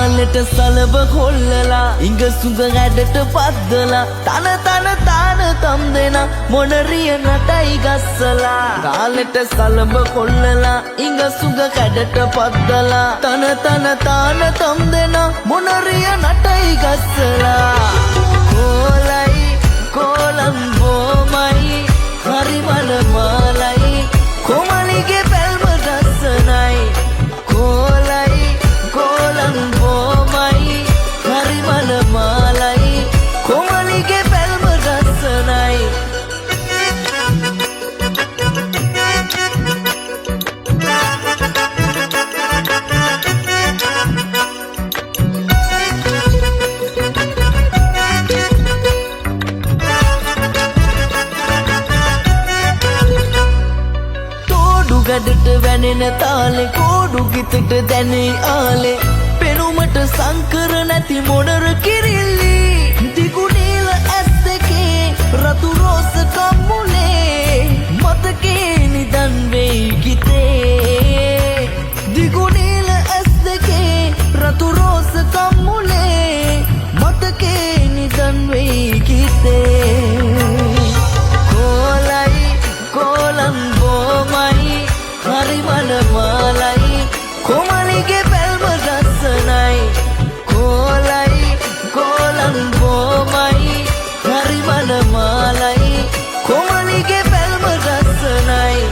තාලෙට සලබ කොල්ලලා ඉඟ සුඟ ඇඩට පද්දලා තන තම් දෙන මොනරිය නටයි ගස්සලා තාලෙට සලබ කොල්ලලා ඉඟ සුඟ කැඩට පද්දලා තන තම් දෙන මොනරිය නටයි ගස්සලා කොලයි කොලම් බොමයි හරි මනමාලයි කොමලිගේ පැල්ම දස්සනයි කොලයි කොලම් බොමයි හරි මනමාලයි කොමලිගේ පැල්ම දස්සනයි ගඩට වැනෙන තාලේ කෝඩු ගිතට දැනේ ආලේ පෙනුමට සංකර නැති මොනර කිරිල්ලි දිගු නීල ඇස් දෙකේ රතු රෝස කම්මුලේ මතකේ නිදන් වෙයි ගිතේ දිගු නීල ඇස් දෙකේ රතු රෝස කම්මුලේ මතකේ නිදන් වෙයි ගිතේ කොලයි කොලම් බොමයි හරි මනමාලයි කොමලිගේ පැල්ම දස්සනයි කොලයි කොලම් බොමයි හරි මනමාලයි කොමලිගේ පැල්ම දස්සනයි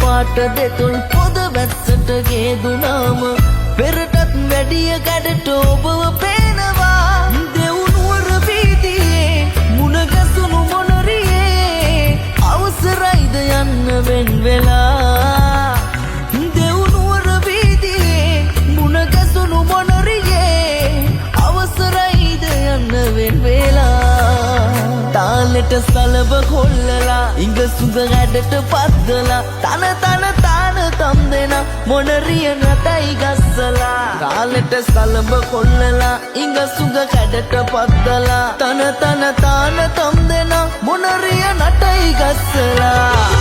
පාට දෙතුන් පොද වැස්සට ගේදුනාම පෙරටත් වැඩිය ගැඩට ඔබව පේනවා දෙවුනුවර වීදියේ මුණ ගැසුණු මොනරියේ අවසරයිද යන්න වෙන් වෙලා දෙවුනුවර වීදියේ මුණ ගැසුණු මොනරියේ අවසරයිද යන්න වෙන් වෙලා තාලෙට සලබ කොල්ලලා ඉඟ සුඟ ඇඩට පද්දලා තන තම් දෙන මොනරිය නටයි ගස්සලා තාලෙට සලබ කොල්ලලා ඉඟ සුඟ කැඩට පද්දලා තන තම් දෙන මොනරිය නටයි ගස්සලා